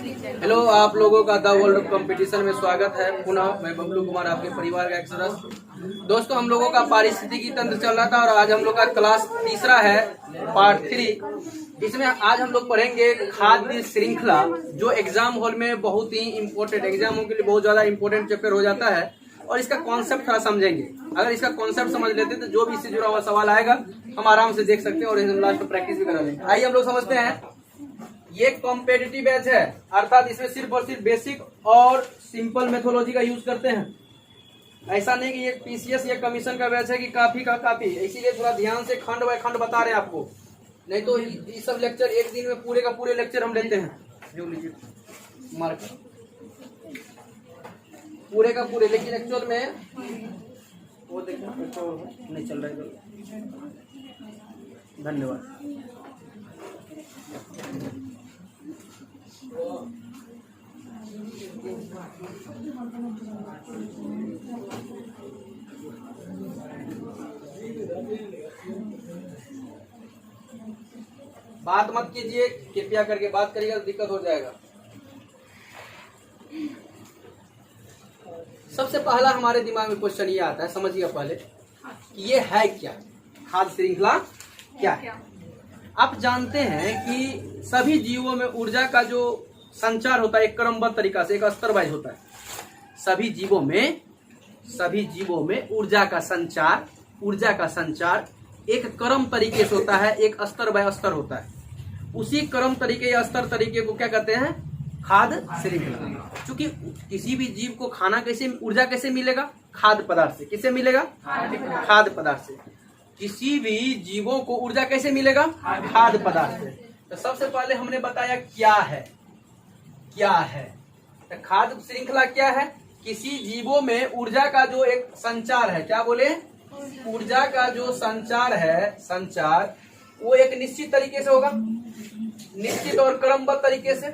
Hello, आप लोगों का द वर्ल्ड कंपटीशन में स्वागत है। पुनः मैं बबलू कुमार, आपके परिवार का एक सदस्य। दोस्तों, हम लोगों का पारिस्थितिकी तंत्र चल रहा था और आज हम लोग का क्लास तीसरा है, पार्ट 3। इसमें आज हम लोग पढ़ेंगे खाद्य श्रृंखला, जो एग्जाम हॉल में बहुत ही इम्पोर्टेंट, एग्जामों के लिए बहुत ज्यादा इम्पोर्टेंट चैप्टर हो जाता है। और इसका कॉन्सेप्ट थोड़ा समझेंगे। अगर इसका कॉन्सेप्ट समझ लेते हैं तो जो भी इससे जुड़ा हुआ सवाल आएगा हम आराम से देख सकते हैं और हम लास्ट में प्रैक्टिस भी करा लेंगे। आइए हम लोग समझते हैं। ये कॉम्पिटिटिव बैच है, अर्थात इसमें सिर्फ और सिर्फ बेसिक और सिंपल मेथोलॉजी का यूज करते हैं। ऐसा नहीं कि ये पीसीएस या कमीशन का बैच है कि काफी का काफी। इसीलिए थोड़ा ध्यान से खंड बाय खंड बता रहे हैं आपको, नहीं तो ये सब लेक्चर एक दिन में पूरे का पूरे लेक्चर हम लेते हैं। जो लीजिए मार्क पूरे का पूरे, लेकिन एक्चुअल में वो देखो नहीं चल रहा है। धन्यवाद। बात मत कीजिए, कृपया करके बात करिएगा तो दिक्कत हो जाएगा। सबसे पहला हमारे दिमाग में क्वेश्चन ये आता है, समझिए पहले कि ये है क्या, खाद्य श्रृंखला क्या है। आप जानते हैं कि सभी जीवों में ऊर्जा का जो संचार होता है एक क्रमबद्ध तरीका से, एक स्तर वाइज होता है। सभी जीवों में ऊर्जा का संचार एक क्रम तरीके से होता है, एक स्तर बाय स्तर होता है। उसी क्रम तरीके या स्तर तरीके को क्या कहते हैं? खाद्य श्रृंखला। क्योंकि किसी भी जीव को खाना कैसे, ऊर्जा कैसे मिलेगा? खाद्य पदार्थ से। किससे मिलेगा? खाद्य पदार्थ से। किसी भी जीवों को ऊर्जा कैसे मिलेगा? खाद्य पदार्थ से। तो सबसे पहले हमने बताया क्या है तो खाद्य श्रृंखला क्या है? किसी जीवों में ऊर्जा का जो एक संचार है, क्या बोले? ऊर्जा का जो संचार है, वो एक निश्चित तरीके से होगा, निश्चित और क्रमबद्ध तरीके से,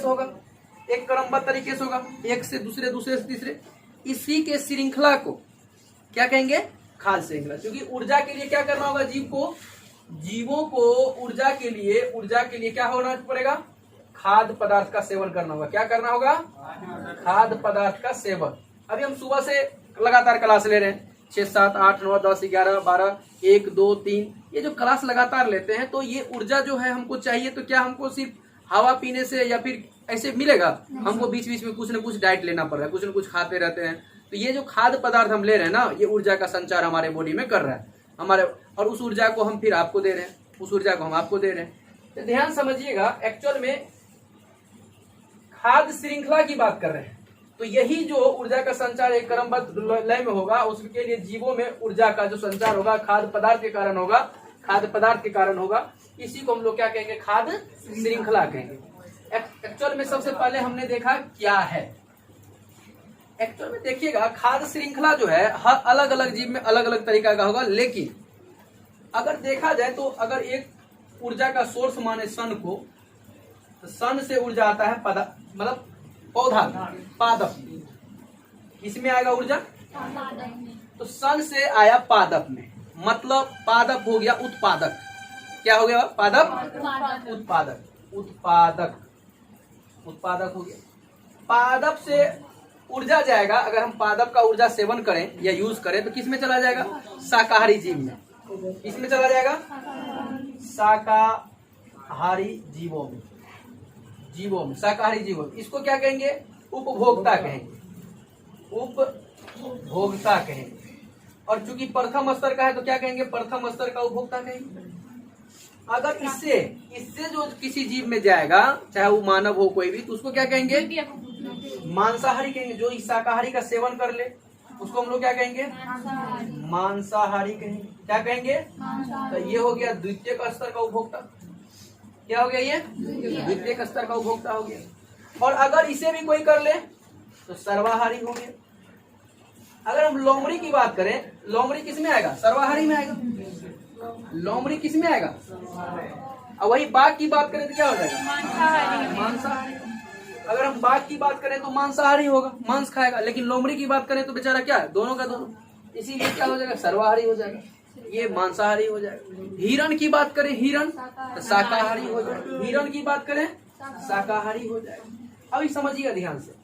होगा। एक क्रमबद्ध तरीके से होगा, एक से दूसरे, दूसरे से तीसरे। इसी के श्रृंखला को क्या कहेंगे? खाद्य श्रृंखला। क्योंकि ऊर्जा के लिए क्या करना होगा? जीवों को ऊर्जा के लिए क्या होना पड़ेगा? खाद्य पदार्थ का सेवन करना होगा। क्या करना होगा? खाद्य पदार्थ का सेवन। अभी हम सुबह से लगातार क्लास ले रहे हैं, 6, 7, 8, 9, 10, 11, 12, 1, 2, 3, ये जो क्लास लगातार लेते हैं, तो ये ऊर्जा जो है हमको चाहिए तो क्या हमको सिर्फ हवा पीने से या फिर ऐसे मिलेगा? हमको बीच बीच में कुछ न कुछ डाइट लेना पड़ रहा है, कुछ न कुछ खाते रहते हैं। तो ये जो खाद्य पदार्थ हम ले रहे हैं ना, ये ऊर्जा का संचार हमारे बॉडी में कर रहा है हमारे, और उस ऊर्जा को हम फिर आपको दे रहे हैं, उस ऊर्जा को हम आपको दे रहे हैं। तो ध्यान समझिएगा, एक्चुअल में खाद्य श्रृंखला की बात कर रहे हैं। तो यही जो ऊर्जा का संचार एक क्रमबद्ध लय में होगा, उसके लिए जीवों में ऊर्जा का जो संचार होगा खाद्य पदार्थ के कारण होगा। इसी को हम लोग क्या कहेंगे? खाद्य श्रृंखला कहेंगे। एक्चुअल में सबसे पहले हमने देखा क्या है। एक्चुअल में देखिएगा, खाद्य श्रृंखला जो है हर अलग अलग जीव में अलग अलग तरीका का होगा। लेकिन अगर देखा जाए तो अगर एक ऊर्जा का सोर्स माने सन को, तो सन से ऊर्जा आता है मतलब पौधा, पादप। इसमें आएगा ऊर्जा, तो सन से आया पादप में, मतलब पादप हो गया उत्पादक। क्या हो गया? पादप उत्पादक हो गया। पादप से ऊर्जा जाएगा, अगर हम पादप का ऊर्जा सेवन करें या यूज करें तो किस में चला जाएगा? शाकाहारी जीव में। इसमें चला जाएगा शाकाहारी जीवों में, शाकाहारी जीवों में। इसको क्या कहेंगे? उपभोक्ता कहेंगे। और चूंकि प्रथम स्तर का है तो क्या कहेंगे? प्रथम स्तर का उपभोक्ता कहेंगे। अगर इससे जो किसी जीव में जाएगा, चाहे वो मानव हो कोई भी, तो उसको क्या कहेंगे? मांसाहारी कहेंगे। जो इस शाकाहारी का सेवन कर ले उसको हम लोग क्या कहेंगे? मांसाहारी कहेंगे। क्या कहेंगे? तो ये हो गया द्वितीय स्तर का उपभोक्ता। क्या हो गया? ये द्वितीय स्तर का उपभोक्ता हो गया। और अगर इसे भी कोई कर ले तो सर्वाहारी हो गया। अगर हम लोमड़ी की बात करें, लोमड़ी किस में आएगा? सर्वाहारी में आएगा। लोमड़ी किस में आएगा? और वही बाघ की बात करें तो क्या हो जाएगा? मांसाहारी। अगर हम बाघ की बात करें तो मांसाहारी होगा, मांस खाएगा। लेकिन लोमड़ी की बात करें तो बेचारा क्या है? दोनों का दोनों। इसीलिए क्या हो जाएगा? सर्वाहारी हो जाएगा। ये मांसाहारी हो जाएगा। हिरण की बात करें, हिरण तो शाकाहारी हो जाएगा। हिरण की बात करें शाकाहारी हो जाएगा। अभी समझिएगा ध्यान से,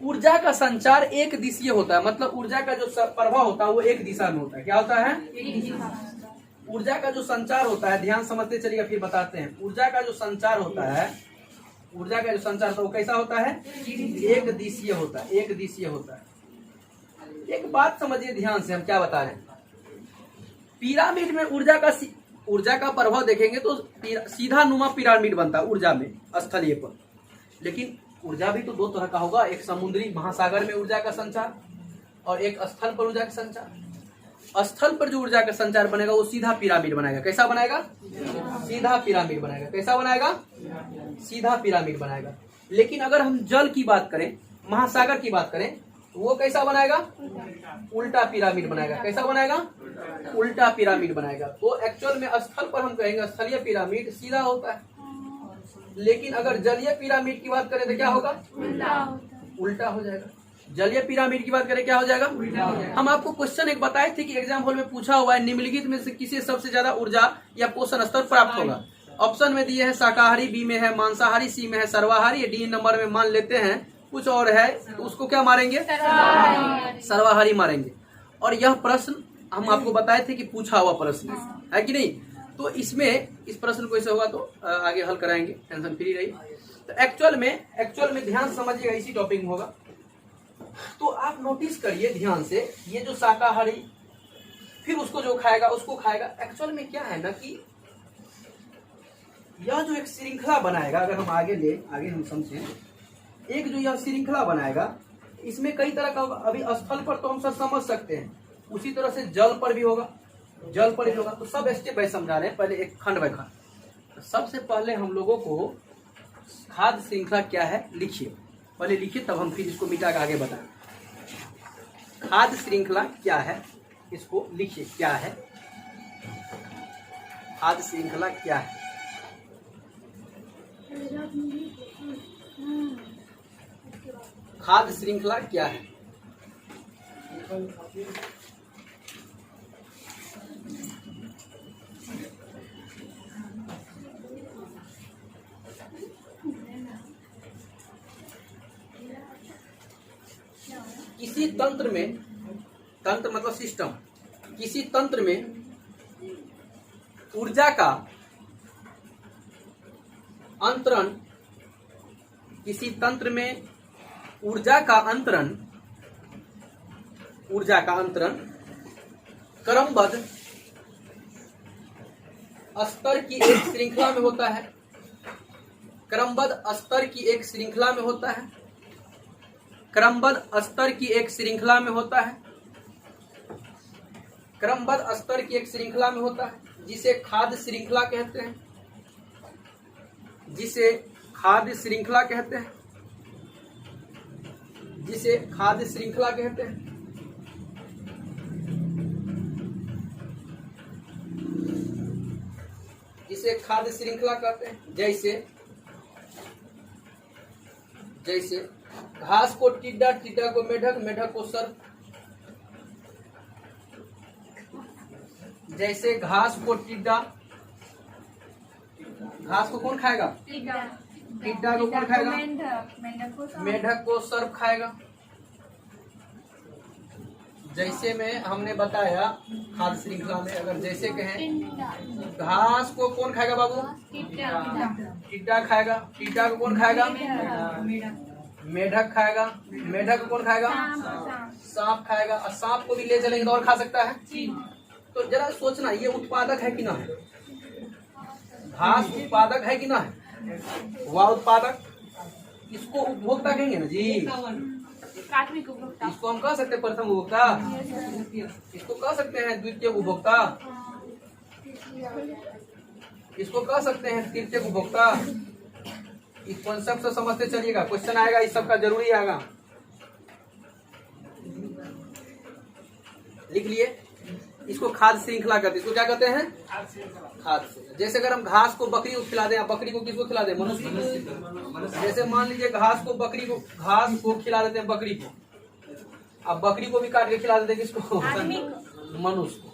ऊर्जा का संचार एक दिशीय होता है, मतलब ऊर्जा का जो प्रवाह होता है वो एक दिशा में होता है। क्या होता है? ऊर्जा का जो संचार होता है, ध्यान समझते चलिएगा फिर बताते हैं। ऊर्जा का जो संचार होता है, ऊर्जा का जो संचार होता है वो कैसा होता है? एक दिशीय होता है, एक दिशीय होता है। एक बात समझिए ध्यान से, हम क्या बता रहे हैं। पिरामिड में ऊर्जा का प्रभाव देखेंगे तो सीधा नुमा पिरामिड बनता है ऊर्जा में, स्थलीय पर। लेकिन ऊर्जा भी तो दो तरह का होगा, एक समुद्री महासागर में ऊर्जा का संचार और एक स्थल पर ऊर्जा का संचार। स्थल पर जो ऊर्जा का संचार बनेगा वो सीधा पिरामिड बनाएगा। कैसा बनाएगा? सीधा पिरामिड बनाएगा। कैसा बनाएगा? सीधा पिरामिड बनाएगा। लेकिन अगर हम जल की बात करें, महासागर की बात करें, तो वो कैसा बनाएगा? उल्टा पिरामिड बनाएगा। कैसा बनाएगा? उल्टा पिरामिड बनाएगा। तो एक्चुअल में स्थल पर हम कहेंगे स्थलीय पिरामिड सीधा होता है, लेकिन अगर जलीय पिरामिड की बात करें तो क्या होगा? उल्टा हो जाएगा। जलीय पिरामिड की बात करें क्या हो जाएगा? हम आपको क्वेश्चन एक बताए थे कि एग्जाम हॉल में पूछा हुआ है, निम्नलिखित में से किसे सबसे ज्यादा ऊर्जा या पोषण स्तर प्राप्त होगा? ऑप्शन में दिए है शाकाहारी, बी में है मांसाहारी, सी में है सर्वाहारी, डी नंबर में मान लेते हैं कुछ और है तो उसको क्या मारेंगे? सर्वाहारी मारेंगे। और यह प्रश्न हम आपको बताए थे कि पूछा हुआ प्रश्न है कि नहीं। तो इसमें इस प्रश्न को ऐसे होगा तो आगे हल कराएंगे, टेंशन फ्री रही। तो एक्चुअल में ध्यान समझिएगा, इसी टॉपिक में होगा। तो आप नोटिस करिए ध्यान से, ये जो शाकाहारी फिर उसको जो खाएगा उसको खाएगा। एक्चुअल में क्या है ना कि यह जो एक श्रृंखला बनाएगा, अगर हम आगे हम समझें, एक जो यह श्रृंखला बनाएगा इसमें कई तरह का होगा। अभी स्थल पर तो हम सब समझ सकते हैं, उसी तरह से जल पर भी होगा, जल पर भी होगा। तो सब स्टेप बाय समझा रहे हैं, पहले एक खंड बाय खंड। तो सबसे पहले हम लोगों को खाद्य श्रृंखला क्या है लिखिए, पहले लिखिए तब हम फिर इसको मिटा के आगे बताएं। खाद्य श्रृंखला क्या है इसको लिखिए, क्या है खाद्य श्रृंखला क्या है? खाद्य श्रृंखला क्या है? किसी तंत्र में, तंत्र मतलब सिस्टम, किसी तंत्र में ऊर्जा का अंतरण, किसी तंत्र में ऊर्जा का अंतरण क्रमबद्ध स्तर की एक श्रृंखला में होता है। क्रमबद्ध स्तर की एक श्रृंखला में होता है। क्रमबद्ध स्तर की एक श्रृंखला में होता है। क्रमबद्ध स्तर की एक श्रृंखला में होता है, जिसे खाद्य श्रृंखला कहते हैं। जिसे खाद्य श्रृंखला कहते हैं। जिसे खाद्य श्रृंखला कहते हैं। जिसे खाद्य श्रृंखला कहते हैं। जैसे घास को टिड्डा, टिड्डा को मेढक, मेढक को सर्प। जैसे घास को टिड्डा, घास को कौन खाएगा? टिड्डा को कौन खाएगा? मेढक को सर्प खाएगा। जैसे में हमने बताया खाद्य श्रृंखला में, अगर जैसे कहें घास को कौन खाएगा बाबू? टिड्डा खाएगा। टिड्डा को कौन खाएगा? मेढक खाएगा। मेढक को कौन खाएगा? सांप खाएगा। और सांप को भी ले चलेंगे तो और खा सकता है। तो जरा सोचना, ये उत्पादक है कि ना है? घास उत्पादक है कि ना है? वह उत्पादक, इसको उपभोक्ता कहेंगे ना जी। प्राथमिक उपभोक्ता, इसको हम कह सकते हैं प्रथम उपभोक्ता, इसको कह सकते हैं द्वितीय उपभोक्ता, इसको कह सकते हैं तृतीय उपभोक्ता। इस कॉन्सेप्ट से समझते चलिएगा, क्वेश्चन आएगा इस सब का जरूरी आएगा। लिख लिए, इसको खाद्य श्रृंखला कहते हैं। इसको क्या कहते हैं? खाद्य श्रृंखला। जैसे अगर हम घास को बकरी को खिला दें, आप बकरी को किसको खिला दें? मनुष्य को। जैसे मान लीजिए घास को खिला देते हैं बकरी को, अब बकरी को भी काट के खिला देते हैं किसको? मनुष्य को।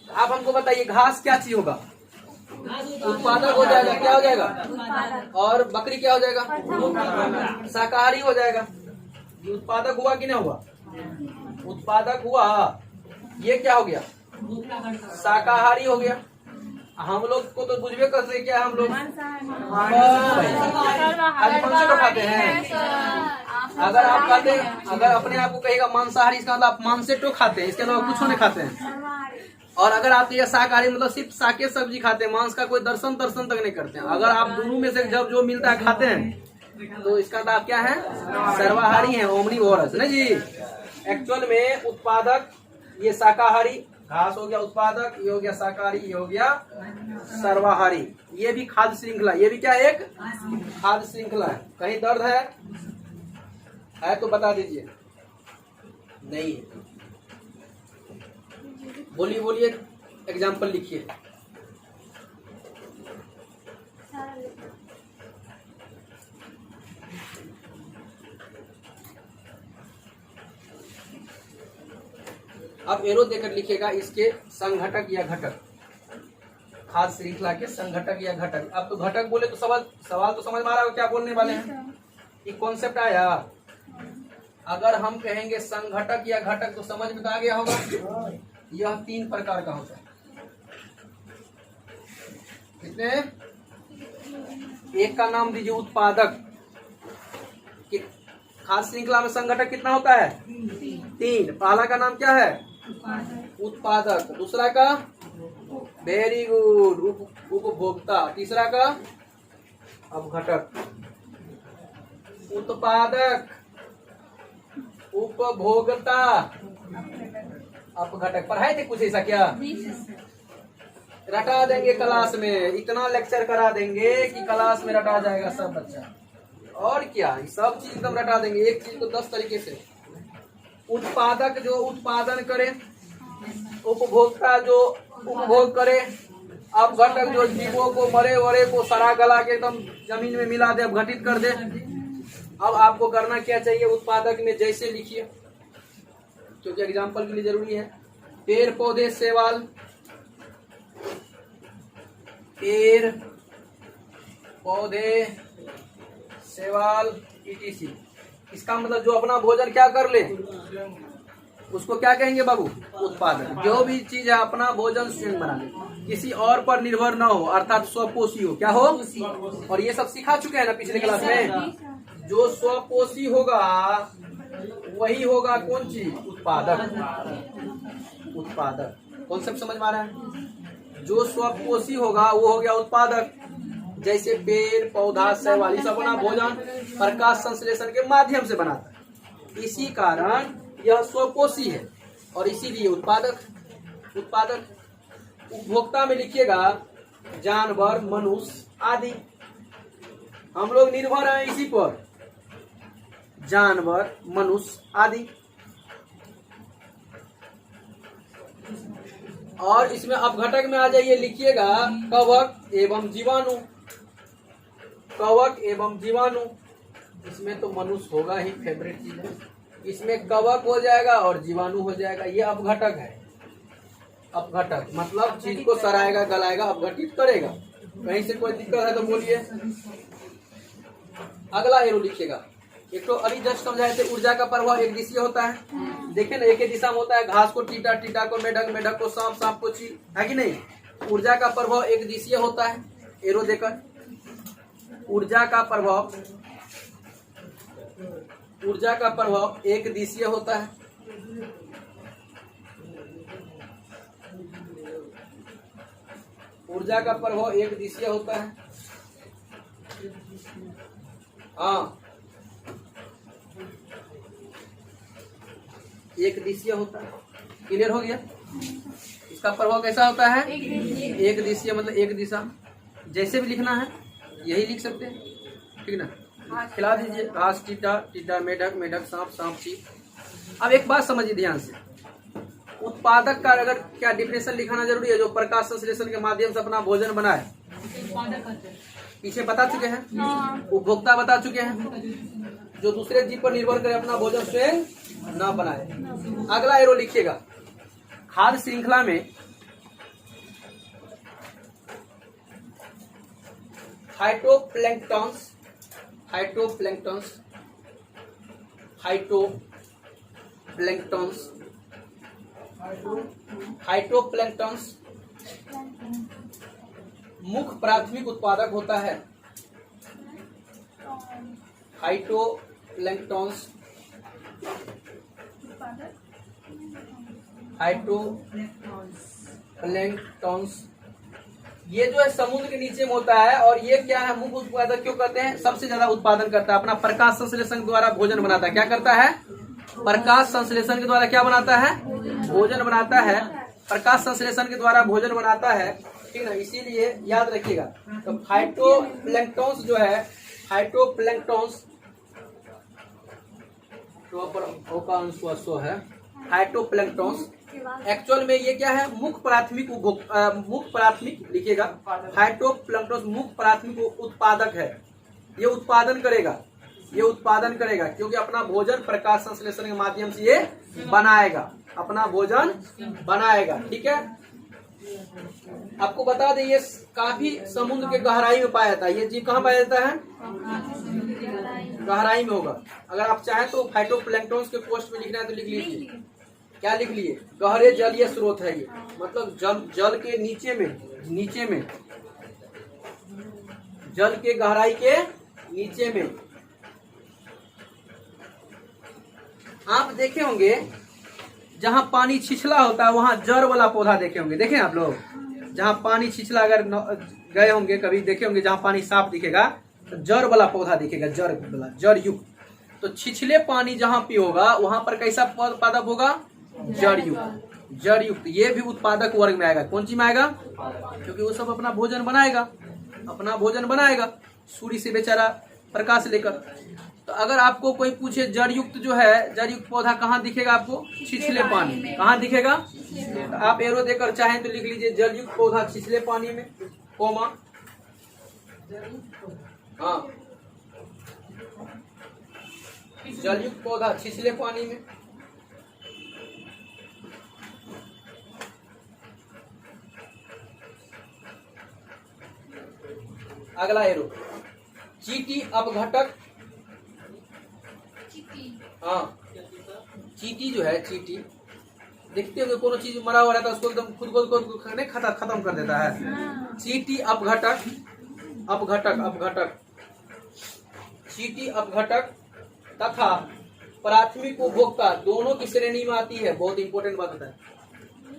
आप हमको बताइए घास क्या चीज होगा? उत्पादक हो जाएगा। क्या हो जाएगा? और बकरी क्या हो जाएगा? शाकाहारी हो जाएगा। ये उत्पादक हुआ कि नहीं हुआ? उत्पादक हुआ। ये क्या हो गया? शाकाहारी हो गया। हम लोग को तो बुझबे करते क्या हम लोग मांस तो खाते हैं। अगर आप खाते अगर अपने आप को कहेगा मांसाहारी, इसका मतलब आप मांस तो खाते हैं, इसके अलावा कुछ नहीं खाते हैं। और अगर आप ये शाकाहारी मतलब सिर्फ शाके सब्जी खाते हैं, मांस का कोई दर्शन तक नहीं करते हैं। अगर आप दोनों में से जब जो मिलता है खाते हैं तो इसका मतलब आप क्या है? सर्वाहारी है, ओमनीवोरस ना जी। एक्चुअल में उत्पादक ये शाकाहारी, घास हो गया उत्पादक, ये हो गया शाकाहारी, ये हो गया सर्वाहारी। ये भी खाद्य श्रृंखला, ये भी क्या एक खाद्य श्रृंखला है। कहीं दर्द है तो बता दीजिए। नहीं है, बोलिए एग्जाम्पल लिखिए। अब एरो देकर लिखिएगा इसके संघटक या घटक, खाद्य श्रृंखला के संघटक या घटक। अब तो घटक बोले तो सवाल तो समझ में आ रहा है क्या बोलने वाले हैं? ये कॉन्सेप्ट आया। अगर हम कहेंगे संघटक या घटक तो समझ में तो आ गया होगा। यह 3 प्रकार का होता है। कितने? एक का नाम दीजिए उत्पादक। खाद्य श्रृंखला में संघटक कितना होता है? 3। पहला का नाम क्या है? उत्पादक। दूसरा का वेरी गुड उपभोक्ता। तीसरा का अपघटक। उत्पादक, उपभोक्ता, अपघटक। पढ़ाए थे कुछ ऐसा क्या? रटा देंगे क्लास में, इतना लेक्चर करा देंगे कि क्लास में रटा जाएगा सब बच्चा। और क्या, सब चीज एकदम रटा देंगे, एक चीज को 10 तरीके से। उत्पादक जो उत्पादन करे, उपभोक्ता जो उपभोग करे, अपघटक जो जीवों को मरे वरे को सड़ा गला के एकदम जमीन में मिला दे, अपघटित कर दे। अब आपको करना क्या चाहिए? उत्पादक में जैसे लिखिए, क्योंकि एग्जाम्पल के लिए जरूरी है। पेड़ पौधे शैवाल, पेड़ पौधे शैवाल etc। इसका मतलब जो अपना भोजन क्या कर ले उसको क्या कहेंगे बाबू? उत्पादक। जो भी चीज है अपना भोजन स्वयं बना ले, किसी और पर निर्भर ना हो, अर्थात स्वपोषी हो। क्या हो? और ये सब सिखा चुके हैं ना पिछले क्लास में। जो स्वपोषी होगा वही होगा कौन चीज? उत्पादक। उत्पादक कॉन्सेप्ट समझ में आ रहा है? जो स्वपोषी होगा वो हो गया उत्पादक। जैसे पेड़ पौधा शैवाल सब अपना भोजन प्रकाश संश्लेषण के माध्यम से बनाता है, इसी कारण यह स्वपोषी है और इसीलिए उत्पादक। उत्पादक उपभोक्ता में लिखिएगा जानवर, मनुष्य आदि। हम लोग निर्भर हैं इसी पर, जानवर, मनुष्य आदि। और इसमें अपघटक में आ जाइए, लिखिएगा कवक एवं जीवाणु। कवक एवं जीवाणु, इसमें तो मनुष्य होगा ही, फेवरेट चीज है। इसमें कवक हो जाएगा और जीवाणु हो जाएगा। ये अपघटक है। अपघटक मतलब चीज को सराएगा, गलाएगा, अपघटित करेगा। कहीं से कोई दिक्कत है तो बोलिए। अगला एरो लिखिएगा। एक तो अभी जस्ट समझाए थे, ऊर्जा का प्रवाह एक दिशीय होता है। देखे ना, एक ही दिशा में होता है। घास को टीटा, टीटा को मेढक, मेढक को सांप, सांप को चील, है कि नहीं? ऊर्जा का प्रभाव एक दिशीय होता है। एरो देकर ऊर्जा का प्रभाव एक दिशीय होता है। ऊर्जा का प्रभाव एक दिशीय होता है। हाँ, एक दिशीय होता है। क्लियर हो गया? इसका प्रभाव कैसा होता है? एक दिशीय मतलब एक दिशा। जैसे भी लिखना है यही लिख सकते हैं, ठीक ना? खिला दीजिए। घास टीटा, टीटा मेढक, मेढक सांप, सांप चील। अब एक बात समझिए ध्यान से, उत्पादक का अगर क्या डिफिनेशन लिखाना जरूरी है? जो प्रकाश संश्लेषण के माध्यम से अपना भोजन बनाए। पीछे बता चुके हैं। उपभोक्ता बता चुके हैं, जो दूसरे जीव पर निर्भर करे, अपना भोजन स्वयं न बनाए। अगला एरो लिखिएगा। खाद्य श्रृंखला में फाइटोप्लैंक्टन्स, फाइटोप्लैंक्टन्स, फाइटोप्लैंक्टन्स, फाइटोप्लैंक्टन्स मुख्य प्राथमिक उत्पादक होता है। फाइटोप्लैंक्टन्स, फाइटोप्लैंक्टन्स ये जो है समुद्र के नीचे में होता है और ये क्या है मुख्य उत्पादक क्यों कहते हैं? सबसे ज्यादा उत्पादन करता है, अपना प्रकाश संश्लेषण द्वारा भोजन बनाता है। क्या करता है? प्रकाश संश्लेषण के द्वारा क्या बनाता है? भोजन बनाता है। प्रकाश संश्लेषण के द्वारा भोजन बनाता है, ठीक ना, इसीलिए याद रखिएगा। तो फाइटोप्लैंक्टन्स जो है, फाइटोप्लैंक्टन्स है, फाइटोप्लैंक्टन्स एक्चुअल में ये क्या है? मुख्य प्राथमिक मुख्य प्राथमिक लिखिएगा, फाइटोप्लैंक्टन्स मुख्य प्राथमिक उत्पादक है। ये उत्पादन करेगा, ये उत्पादन करेगा क्योंकि अपना भोजन प्रकाश संश्लेषण के माध्यम से ये बनाएगा, अपना भोजन बनाएगा। ठीक है, आपको बता दें ये काफी समुद्र के गहराई में पाया जाता है। ये जीव कहाँ पाया जाता है? गहराई में होगा। अगर आप चाहें तो फाइटोप्लैंक्टन्स के पोस्ट में लिखना है तो लिख लीजिए। क्या लिख लिए? गहरे जलीय स्रोत है ये, मतलब जल के नीचे में, जल के गहराई के नीचे में। आप देखे होंगे जहां पानी छिछला होता है वहां जड़ वाला पौधा देखे होंगे। देखें आप लोग, जहां पानी छिछला अगर गए होंगे कभी, देखे होंगे जहां पानी साफ दिखेगा तो जड़ वाला पौधा दिखेगा, जड़ वाला, जड़ युक्त। तो छिछले पानी जहां पे होगा वहां पर कैसा उत्पादक होगा? जड़ युक्त, जड़ युक्त। ये भी उत्पादक वर्ग में आएगा। कौन चीज में आएगा? क्योंकि वो सब अपना भोजन बनाएगा, अपना भोजन बनाएगा सूर्य से बेचारा प्रकाश लेकर। तो अगर आपको कोई पूछे जड़ युक्त जो है, जड़ युक्त पौधा कहाँ दिखेगा आपको? छिछले पानी में। कहाँ दिखेगा? तो आप एरो देकर चाहें तो लिख लीजिए जल युक्त पौधा छिछले पानी में, कोमा। हाँ, जल युक्त पौधा छिछले पानी में। अगला एरो चीटी अपघटक। हाँ, चीटी जो है, चीटी देखते हो कोनो चीज मरा हुआ रहता है उसको एकदम खुद को नहीं खत्म कर देता है। चीटी अपघटक, अपघटक, अपघटक, चीटी अपघटक तथा प्राथमिक उपभोक्ता दोनों की श्रेणी में आती है। बहुत इंपॉर्टेंट बात होता है।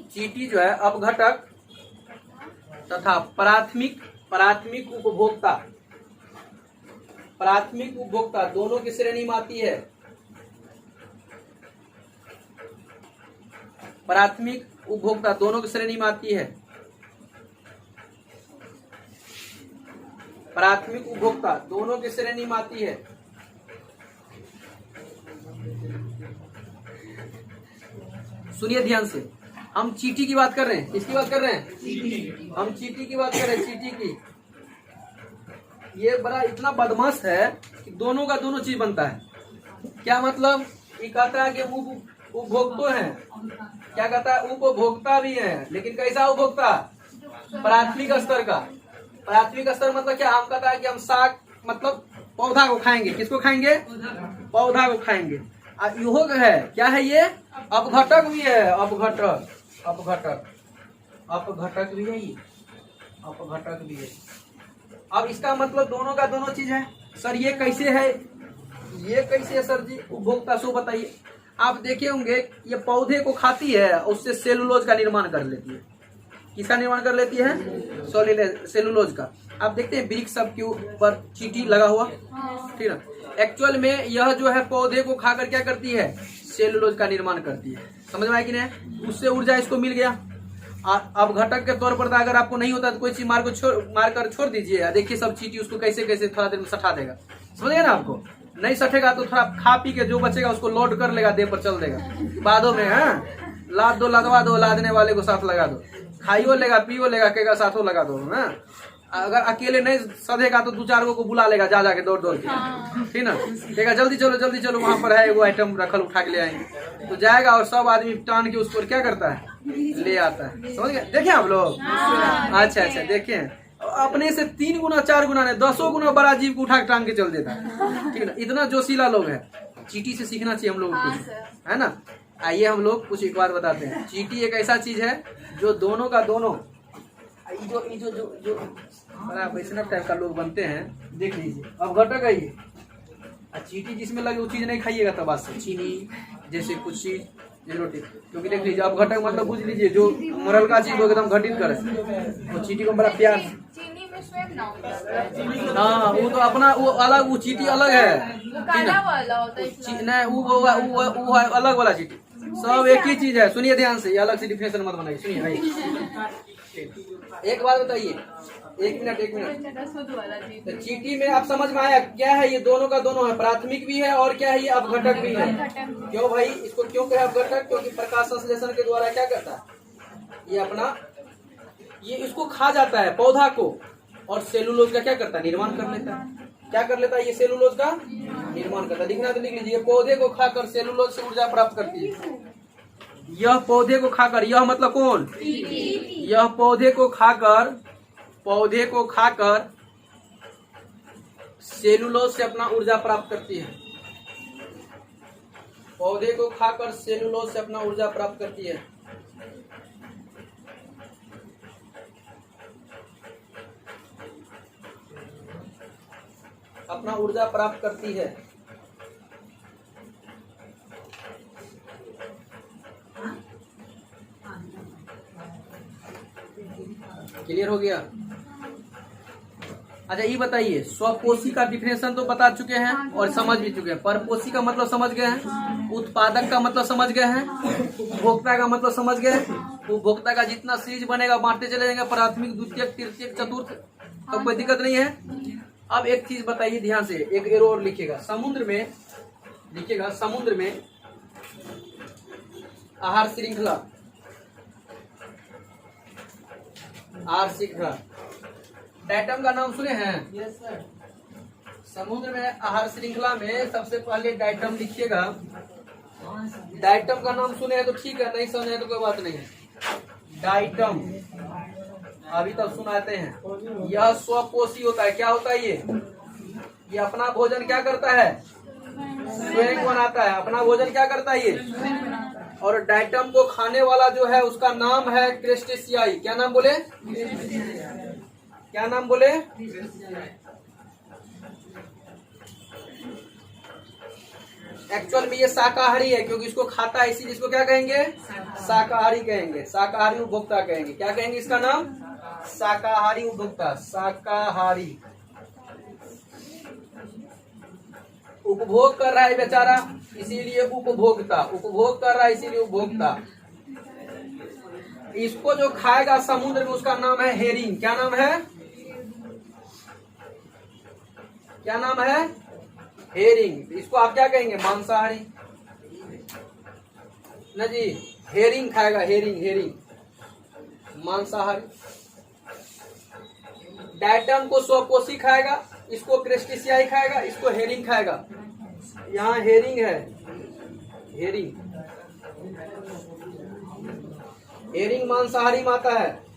चीटी जो है अपघटक तथा प्राथमिक उपभोक्ता, प्राथमिक उपभोक्ता दोनों की श्रेणी में आती है। प्राथमिक उपभोक्ता दोनों की श्रेणी में आती है। प्राथमिक उपभोक्ता दोनों की श्रेणी में आती है। सुनिए ध्यान से, हम चीटी की बात कर रहे हैं। किसकी बात कर रहे हैं? हम चीटी की बात कर रहे हैं, चीटी की। ये बड़ा इतना बदमाश है कि दोनों का दोनों चीज बनता है। क्या मतलब? ये कहता है कि उपभोक्ता है, क्या कहता है? उपभोक्ता भी है, लेकिन कैसा उपभोक्ता? प्राथमिक स्तर का। प्राथमिक स्तर मतलब क्या? हम कहता है कि हम साग मतलब पौधा को खाएंगे। किसको खाएंगे? पौधा को खाएंगे। युग है, क्या है ये? अपघटक भी है, अपघटक, अपघटक, अपघटक भी है ये, अपघटक भी है। अब इसका मतलब दोनों का दोनों चीज है। सर ये कैसे है? ये कैसे है सर जी? उपभोक्ता सो बताइए। आप देखे होंगे ये पौधे को खाती है, उससे सेलुलोज का निर्माण कर लेती है। किसका निर्माण कर लेती है? सेलुलोज का। आप देखते हैं वृक्ष सब के ऊपर चीटी लगा हुआ, ठीक है। एक्चुअल में यह जो है पौधे को खाकर क्या करती है? सेलुलोज का निर्माण करती है। समझ में आया कि नहीं? उससे ऊर्जा इसको मिल गया। अब घटक के तौर पर अगर आपको नहीं होता तो कोई चीज मार कर छोड़ दीजिए, देखिए सब चीटी उसको कैसे कैसे थोड़ा देर में सटा देगा। समझ गए ना? आपको नहीं सटेगा तो थोड़ा खा पी के जो बचेगा उसको लोड कर लेगा, देह पर चल देगा बादों में। हाँ, लाद दो, लदवा दो, लादने वाले को साथ लगा दो, खाइयो लेगा, पियो लेगा, केगा साथों लगा दो। हाँ, अगर अकेले नहीं सधेगा तो दो चार को बुला लेगा, जा जाके दौड़ दौड़ के, ठीक ना। कहेगा जल्दी चलो वहां पर है वो आइटम रखल, उठा के ले आएंगे। तो जाएगा और सब आदमी टान के उसको क्या करता है? ले आता है। समझ गए? देखें आप लोग? अच्छा, देखें अपने से 3 गुना 4 गुना नहीं 10 गुना बड़ा जीव को उठा के टांग के चल देता है, ठीक है ना। इतना जोशीला लोग है। चींटी से सीखना चाहिए हम लोग हाँ कुछ, सर। है ना। आइए हम लोग कुछ एक बात बताते हैं। चींटी एक ऐसा चीज है जो दोनों का दोनों जो बड़ा वैष्णव टाइप का लोग बनते हैं, देख लीजिए। अब घटक है ये, चींटी जिसमें लगे वो चीज नहीं खाइएगा तब से, चीनी जैसे कुछ चीज ये रोटी, क्योंकि देख लीजिए अब घटक मतलब बुझ लीजिए जो मरल का चीज को एकदम घटित करे, वो चींटी को बड़ा प्यार। चीनी में स्वयं ना होता है। हाँ वो तो अपना वो अलग, वो चींटी अलग है, वो काला वाला होता है इसमें। नहीं वो अलग वाला चींटी, सब एक ही चीज है। सुनिए ध्यान से, ये अलग से डिफिनेशन मत बनाइए, सुनिए भाई। एक बात बताइए, एक मिनट। शुद्ध वाला चीज। तो चींटी में आप समझ में आया क्या है? ये दोनों का दोनों है, प्राथमिक भी है और क्या है ये अपघटक भी है। क्यों भाई इसको क्यों कहे अपघटक? क्योंकि प्रकाश संश्लेषण के द्वारा क्या करता है, ये अपना ये इसको खा जाता है पौधा को, और सेलुलोज का क्या करता है, निर्माण कर लेता है। क्या कर लेता है ये? सेलुलोज का निर्माण करता है। दिखना तो लिख लीजिए, पौधे को खाकर सेलुलोज से ऊर्जा प्राप्त करती है। यह पौधे को खाकर, यह मतलब कौन? यह पौधे को खाकर सेलुलोज से अपना ऊर्जा प्राप्त करती है। पौधे को खाकर सेलुलोज से अपना ऊर्जा प्राप्त करती है। अपना ऊर्जा प्राप्त करती है। क्लियर हो गया? अच्छा ये बताइए, स्वपोषी का डिफिनेशन तो बता चुके हैं और समझ भी चुके हैं। परपोषी का मतलब समझ गए हैं, उत्पादक का मतलब समझ गए हैं, उपभोक्ता का मतलब समझ गए। उपभोक्ता का जितना सीरीज बनेगा बांटते चले जाएंगे, प्राथमिक द्वितीयक तृतीयक चतुर्थ, तो कोई दिक्कत नहीं है। अब एक चीज बताइए ध्यान से, एक एरो और लिखिएगा। समुद्र में लिखिएगा, समुद्र में आहार श्रृंखला, आहार श्रृंखला डायटम का नाम सुने हैं? Yes sir. समुद्र में आहार श्रृंखला में सबसे पहले डायटम लिखिएगा। डायटम का नाम सुने हैं तो ठीक है, नहीं सुने हैं तो कोई बात नहीं है। डायटम अभी तक सुनाते हैं। यह स्वपोषी होता है। क्या होता है ये अपना भोजन क्या करता है? स्वयं बनाता है। अपना भोजन क्या करता है ये? और डायटम को खाने वाला जो है उसका नाम है क्रस्टेशियाई। क्या नाम बोले? क्या नाम बोले? एक्चुअल में ये शाकाहारी है, क्योंकि इसको खाता है, इसीलिए इसको क्या कहेंगे? शाकाहारी कहेंगे। शाकाहारी उपभोक्ता कहेंगे। क्या कहेंगे इसका नाम? शाकाहारी उपभोक्ता। शाकाहारी उपभोग कर रहा है बेचारा, इसीलिए उपभोक्ता। उपभोग कर रहा है इसीलिए उपभोक्ता। इसको जो खाएगा समुद्र में उसका नाम है हेरिंग। क्या नाम है? क्या नाम है? हेरिंग। इसको आप क्या कहेंगे? मांसाहारी ना जी। हेरिंग खाएगा, हेरिंग मांसाहारी। डायटम को स्वपोषी खाएगा, इसको क्रस्टेशियाई खाएगा, इसको हेरिंग खाएगा। यहाँ हेरिंग है, हेरिंग मांसाहारी में आता है।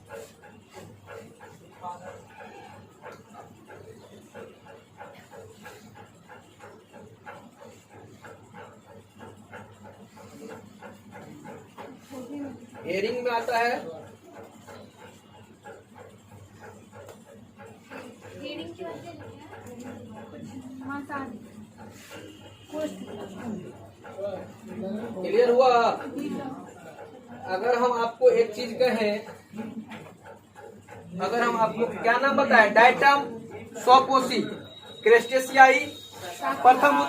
हेरिंग में आता है। क्लियर हुआ? अगर हम आपको एक चीज कहें, अगर हम आपको क्या नाम बताए? डायटम स्वपोषी, क्रस्टेशियाई प्रथम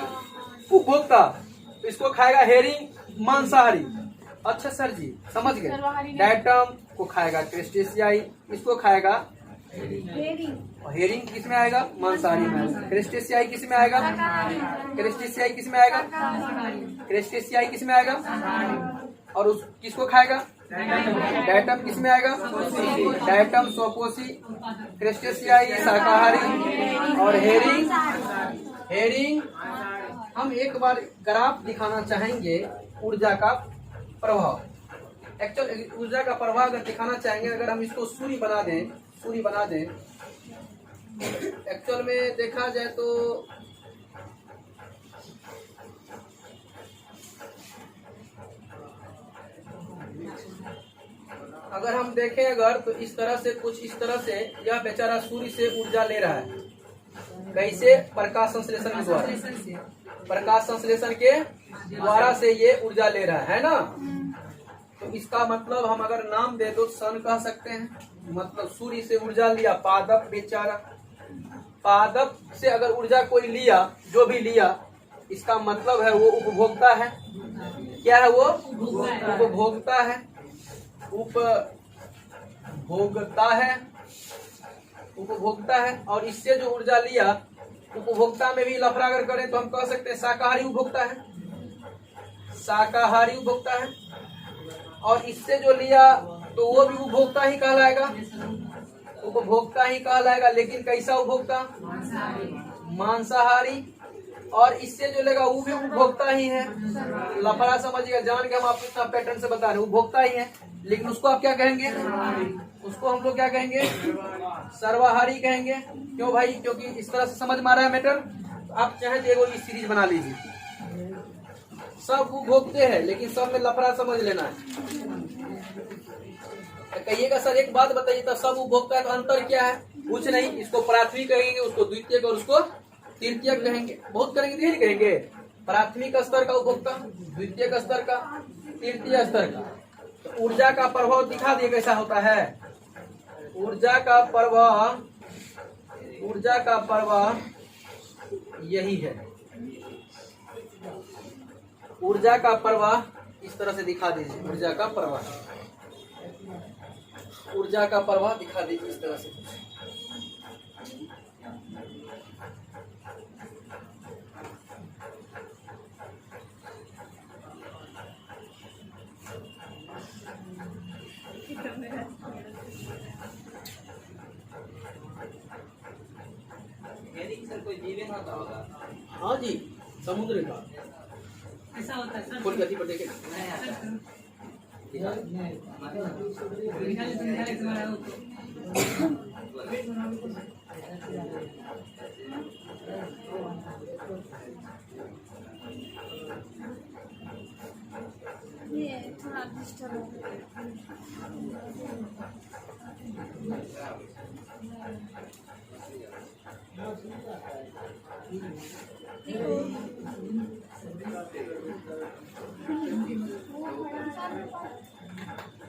उपभोक्ता, इसको खाएगा हेरिंग मांसाहारी। अच्छा सर जी समझ गए। डायटम को खाएगा क्रस्टेशियाई, इसको खाएगा हेरिंग किस में आएगा? मांसाहारी में आएगा। क्रस्टेशियाई किस में आएगा? क्रस्टेशियाई किस में आएगा? क्रस्टेशियाई किस में आएगा? और उस किसको खाएगा? डायटम किस में आएगा? डायटम स्वपोषी, क्रस्टेशियाई शाकाहारी, और हेरिंग। हम एक बार ग्राफ दिखाना चाहेंगे ऊर्जा का प्रभाव। एक्चुअल ऊर्जा का प्रभाव अगर दिखाना चाहेंगे, अगर हम इसको सूर्य बना दें, एक्चुअल में देखा जाए तो अगर हम देखें अगर तो इस तरह से कुछ इस तरह से यह बेचारा सूर्य से ऊर्जा ले रहा है। कैसे? प्रकाश संश्लेषण के द्वारा, प्रकाश संश्लेषण के द्वारा से ये ऊर्जा ले रहा है ना। तो इसका मतलब हम अगर नाम दे दो सन कह सकते हैं। मतलब सूर्य से ऊर्जा लिया पादप बेचारा, पादप से अगर ऊर्जा कोई लिया, जो भी लिया, इसका मतलब है वो उपभोक्ता है। क्या है वो? उपभोक्ता है, उपभोक्ता है, उपभोक्ता है। और इससे जो ऊर्जा लिया, उपभोक्ता में भी लफड़ा अगर करें तो हम कह सकते हैं शाकाहारी उपभोक्ता है, शाकाहारी उपभोक्ता है। और इससे जो लिया तो वो भी उपभोक्ता ही कहलाएगा, उपभोक्ता ही कहलाएगा। लेकिन कैसा उपभोक्ता? मांसाहारी। और इससे जो लेगा वो भी उपभोक्ता ही है। लफड़ा समझिएगा, जान के हम आपको इतना पैटर्न से बता रहे हैं, उपभोक्ता ही है। लेकिन उसको आप क्या कहेंगे? उसको हम लोग क्या कहेंगे? सर्वाहारी कहेंगे। क्यों भाई? क्योंकि इस तरह से समझ में आ रहा है मैटर। आप चाहे तो एगो सीरीज बना लीजिए, सब उपभोक्ते हैं लेकिन सब में लफड़ा समझ लेना है। कहिएगा सर एक बात बताइए, तो सब उपभोक्ता है तो अंतर क्या है? कुछ नहीं, इसको प्राथमिक कहेंगे, उसको द्वितीयक और उसको तृतीयक कहेंगे। बहुत करेंगे तो यही कहेंगे, प्राथमिक स्तर का उपभोक्ता, द्वितीयक स्तर का, तृतीय स्तर का। तो ऊर्जा का प्रभाव दिखा दिए कैसा होता है। ऊर्जा का प्रवाह, ऊर्जा का प्रवाह यही है। ऊर्जा का प्रवाह इस तरह से दिखा दीजिए, ऊर्जा का प्रवाह, ऊर्जा का प्रवाह दिखा दीजिए इस तरह से। कोई जीवन होता होगा। हाँ जी, समुद्र का ऐसा होता है। फुल गति पर देखे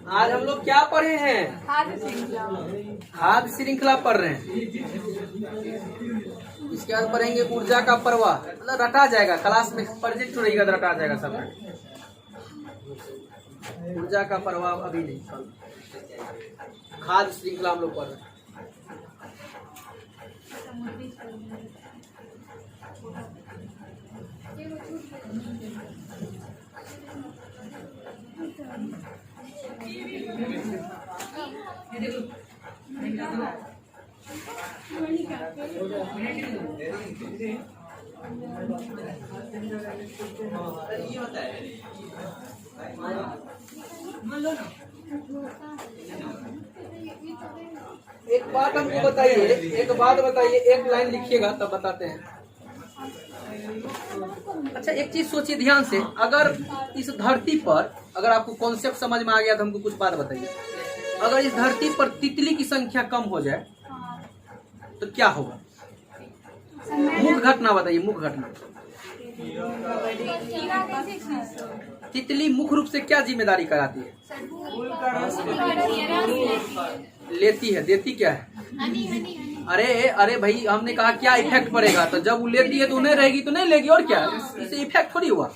आज हम लोग क्या पढ़े हैं? खाद्य श्रृंखला पढ़ रहे हैं। इसके बाद पढ़ेंगे ऊर्जा का प्रवाह। मतलब रटा जाएगा, क्लास में प्रोजेक्ट रहेगा तो रटा जाएगा सब। ऊर्जा का प्रवाह अभी नहीं, खाद्य श्रृंखला हम लोग पढ़ रहे हैं। एक बात हमको बताइए, एक बात बताइए, एक लाइन लिखिएगा तब बताते हैं। अच्छा एक चीज सोचिए ध्यान से, अगर इस धरती पर, अगर आपको कॉन्सेप्ट समझ में आ गया तो हमको कुछ बात बताइए। अगर इस धरती पर तितली की संख्या कम हो जाए तो क्या होगा? मुख्य घटना बताइए, मुख्य घटना। तितली मुख्य रूप से क्या जिम्मेदारी कराती है? लेती है, देती क्या है? अरे भाई हमने कहा क्या इफेक्ट पड़ेगा, तो जब वो लेती है तो नहीं रहेगी तो नहीं लेगी, और क्या, इससे इफेक्ट थोड़ी हुआ।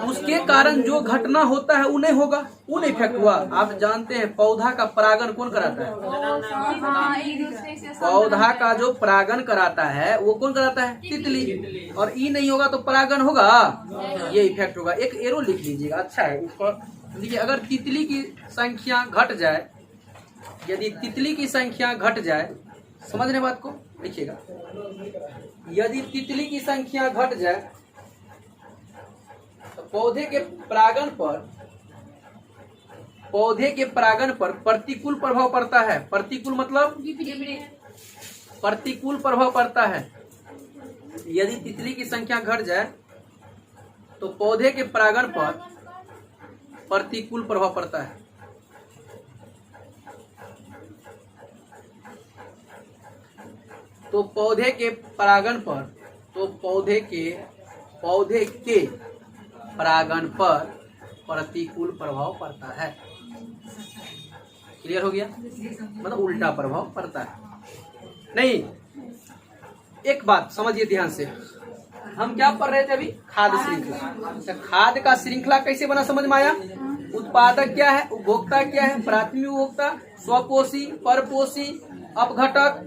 उसके कारण जो घटना होता है वो नहीं होगा, वो नहीं इफेक्ट हुआ। आप जानते हैं पौधा का परागण कौन कराता है? पौधा का जो परागण कराता है वो कौन कराता है? तितली। और ई नहीं होगा तो परागण होगा, ये इफेक्ट होगा। एक एरो लिख लीजिएगा, अच्छा है उसको देखिए। अगर तितली की संख्या घट जाए, यदि तितली की संख्या घट जाए, समझ रहे बात को, लिखिएगा। यदि तितली की संख्या घट जाए तो पौधे के परागण पर प्रतिकूल प्रभाव पड़ता है। प्रतिकूल मतलब प्रतिकूल प्रभाव पड़ता है। यदि तितली की संख्या घट जाए तो पौधे के परागण पर प्रतिकूल प्रभाव पड़ता है। तो पौधे के परागण पर पौधे के परागण पर प्रतिकूल प्रभाव पड़ता है। क्लियर हो गया? मतलब उल्टा प्रभाव पड़ता है। नहीं, एक बात समझिए ध्यान से, हम क्या पढ़ रहे थे अभी? खाद्य श्रृंखला। तो खाद्य का श्रृंखला कैसे बना समझ में आया? उत्पादक क्या है, उपभोक्ता क्या है, प्राथमिक उपभोक्ता, स्वपोषी, परपोषी, अपघटक,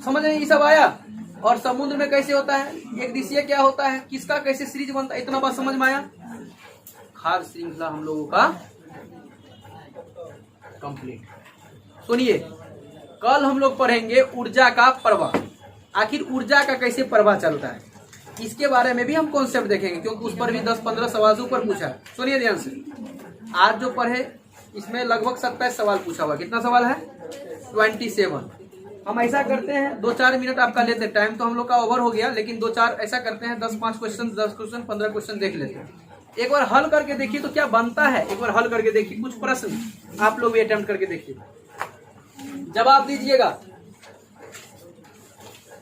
समझ में ये सब आया। और समुद्र में कैसे होता है, एक दिशीय क्या होता है, किसका कैसे सीरीज बनता है, इतना बात समझ में आया। खाद्य श्रृंखला हम लोगों का कंप्लीट। सुनिए, कल हम लोग पढ़ेंगे ऊर्जा का प्रवाह। आखिर ऊर्जा का कैसे प्रवाह चलता है, इसके बारे में भी हम कॉन्सेप्ट देखेंगे, क्योंकि उस पर भी 10-15 सवाल से ऊपर पूछा है। सुनिए ध्यान से, आज जो पढ़े इसमें लगभग 27 सवाल पूछा हुआ। कितना सवाल है? 27। हम ऐसा करते हैं 2-4 मिनट आपका लेते हैं, टाइम तो हम लोग का ओवर हो गया, लेकिन 2-4 ऐसा करते हैं 10-5 क्वेश्चन, 10 क्वेश्चन, 15 क्वेश्चन देख लेते हैं। एक बार हल करके देखिए तो क्या बनता है, एक बार हल करके देखिए। कुछ प्रश्न आप लोग भी अटेम्प्ट करके देखिए, जवाब दीजिएगा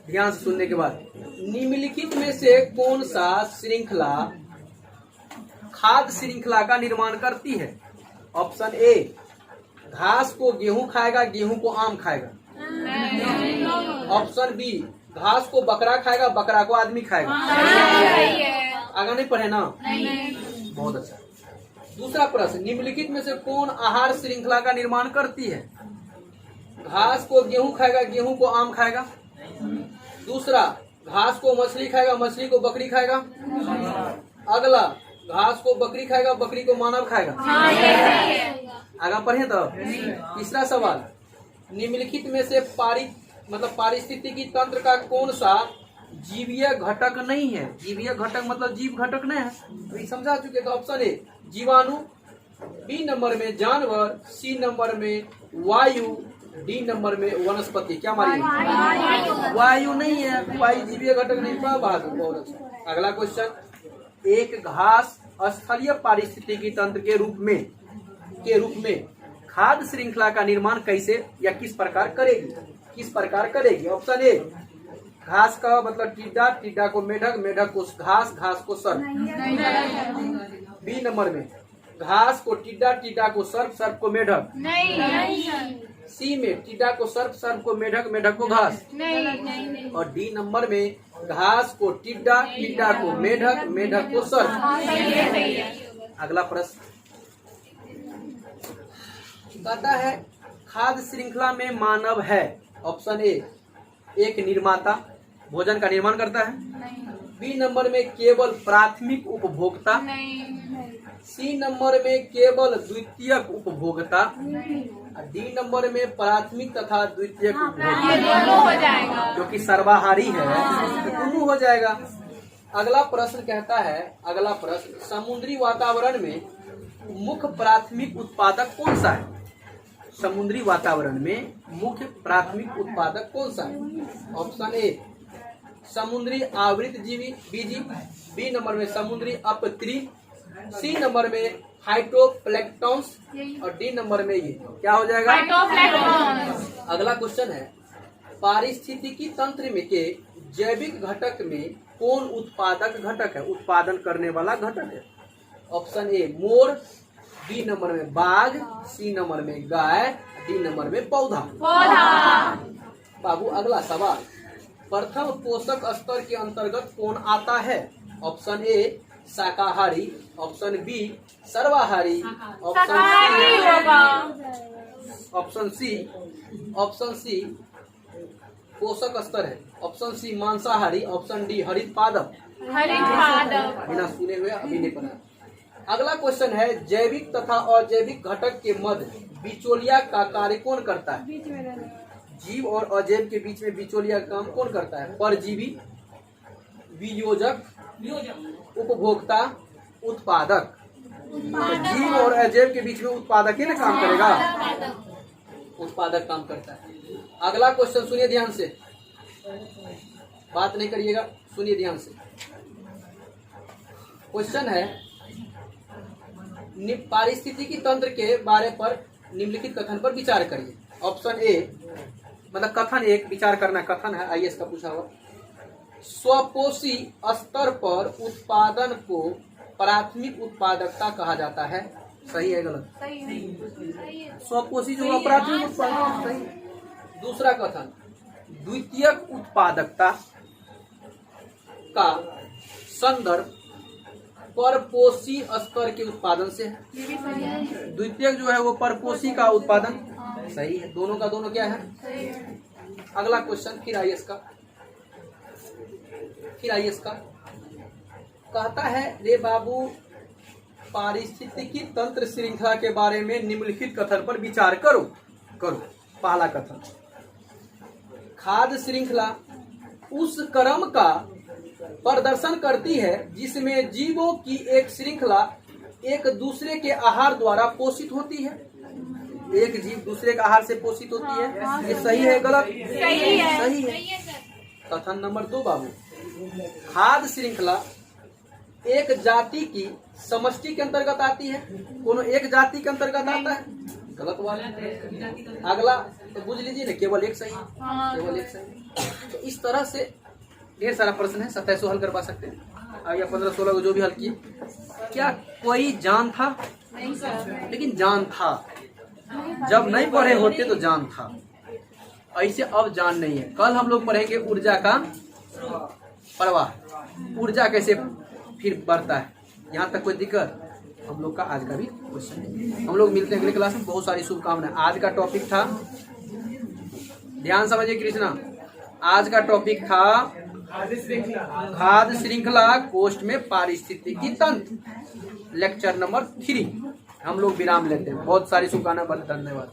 ध्यान से सुनने के बाद। निम्नलिखित में से कौन सा श्रृंखला खाद्य श्रृंखला का निर्माण करती है? ऑप्शन ए, घास को गेहूं खाएगा, गेहूं को आम खाएगा। ऑप्शन बी, घास को बकरा खाएगा, बकरा को आदमी खाएगा। आगे नहीं पढ़े ना? बहुत अच्छा। दूसरा प्रश्न, निम्नलिखित में से कौन आहार श्रृंखला का निर्माण करती है? घास को गेहूं खाएगा, गेहूं को आम खाएगा। दूसरा, घास को मछली खाएगा, मछली को बकरी खाएगा। अगला, घास को बकरी खाएगा, बकरी को मानव खाएगा। आगे पढ़े तो। तीसरा सवाल, निम्नलिखित में से पारिस्थितिकी तंत्र का कौन सा जीवीय घटक नहीं है? जीवीय घटक मतलब जीव घटक नहीं है, तो समझा चुके। तो ऑप्शन ए, जीवाणु, बी नंबर में जानवर, सी नंबर में वायु, डी नंबर में वनस्पति। क्या मारिए? वायु नहीं है, वायु जीवीय घटक नहीं। बहुत अच्छा। अगला क्वेश्चन, एक घास स्थलीय पारिस्थितिकी तंत्र के रूप में खाद्य श्रृंखला का निर्माण कैसे या किस प्रकार करेगी? ऑप्शन ए, घास का मतलब टिड्डा, टिड्डा को मेढक, मेढक को घास, घास को सर्प। बी नंबर में, घास को टिड्डा, टिड्डा को सर्प, सर्प को मेढक। सी में, टिड्डा को सर्प, सर्प को मेढक, मेढक को घास। और डी नंबर में, घास को टिड्डा, टिड्डा को मेढक, मेढक को सर्प। अगला प्रश्न कहता है, खाद्य श्रृंखला में मानव है। ऑप्शन ए, एक निर्माता, भोजन का निर्माण करता है। बी नंबर में, केवल प्राथमिक उपभोक्ता। सी नंबर में, केवल द्वितीयक उपभोक्ता। डी नंबर में, प्राथमिक तथा द्वितीयक उपभोक्ता, जो कि सर्वाहारी है, दोनों हो जाएगा। अगला प्रश्न कहता है, अगला प्रश्न, समुद्री वातावरण में मुख्य प्राथमिक उत्पादक कौन सा है? समुद्री वातावरण में मुख्य प्राथमिक उत्पादक कौन सा है? ऑप्शन ए, समुद्री आवृत जीवी, बीजी। बी नंबर में, समुद्री अपत्री। सी नंबर में, फाइटोप्लैंक्टन्स। और डी नंबर में ये क्या हो जाएगा? अगला क्वेश्चन है, पारिस्थितिकी तंत्र में के जैविक घटक में कौन उत्पादक घटक है, उत्पादन करने वाला घटक है? ऑप्शन ए, मोर। बी नंबर में, बाघ। सी नंबर में, गाय। डी नंबर में, पौधा। बाबू अगला सवाल, प्रथम पोषक स्तर के अंतर्गत कौन आता है? ऑप्शन ए, शाकाहारी। ऑप्शन बी, सर्वाहारी। ऑप्शन सी पोषक स्तर है। ऑप्शन सी, मांसाहारी। ऑप्शन डी, हरित पादप। बिना सुने हुए अभी नहीं पढ़ा। अगला क्वेश्चन है, जैविक तथा अजैविक घटक के मध्य बिचौलिया का कार्य कौन करता है? जीव और अजैव के बीच में बिचौलिया का काम कौन करता है? परजीवी, वियोजक, उपभोक्ता, उत्पादक। जीव और अजैव के बीच में उत्पादक ही ना काम करेगा, उत्पादक काम करता है। अगला क्वेश्चन सुनिए ध्यान से, बात नहीं करिएगा, सुनिए ध्यान से। क्वेश्चन है, पारिस्थितिकी तंत्र के बारे पर निम्नलिखित कथन पर विचार करिए। ऑप्शन ए, मतलब कथन एक, विचार करना कथन है, आईएएस का पूछा हुआ। स्वपोषी स्तर पर उत्पादन को प्राथमिक उत्पादकता कहा जाता है। सही है गलत? सही है। स्वपोषी जो है प्राथमिक उत्पादन, सही। दूसरा कथन, द्वितीयक उत्पादकता का संदर्भ परपोषी स्तर के उत्पादन से है। ये भी सही है। द्वितीयक जो है वो परपोषी का उत्पादन, सही है। दोनों का दोनों क्या है? सही है। अगला क्वेश्चन फिर आईएएस का कहता है, रे बाबू पारिस्थितिकी तंत्र श्रृंखला के बारे में निम्नलिखित कथन पर विचार करो। पहला कथन, खाद्य श्रृंखला उस क्रम का प्रदर्शन करती है जिसमें जीवों की एक श्रृंखला एक दूसरे के आहार द्वारा पोषित होती है। एक जीव दूसरे के आहार से पोषित होती है। ये सही है गलत? सही है। सही है। कथन नंबर 2 बाबू, खाद्य श्रृंखला एक जाति की समष्टि के अंतर्गत आती है। कोनो एक जाति के अंतर्गत आता है? गलत वाला। अगला तो बुझ लीजिए ना, केवल एक सही, केवल एक सही। तो इस तरह से ढेर सारा प्रश्न है, 2700 हल करवा सकते हैं या 15-16 को जो भी हल किए। क्या कोई जान था? नहीं सर। लेकिन जान था, जब नहीं पढ़े होते तो जान था, ऐसे अब जान नहीं है। कल हम लोग पढ़ेंगे ऊर्जा का प्रवाह, ऊर्जा कैसे फिर बढ़ता है। यहाँ तक कोई दिक्कत? हम लोग का आज का भी क्वेश्चन है। हम लोग मिलते हैं अगले क्लास में। बहुत सारी शुभकामनाएं। आज का टॉपिक था, ध्यान समझिए कृष्णा, आज का टॉपिक था खाद्य श्रृंखला, कोष्ठ में पारिस्थितिकी तंत्र, लेक्चर नंबर 3। हम लोग विराम लेते हैं। बहुत सारी शुभकामनाएं, बहुत धन्यवाद।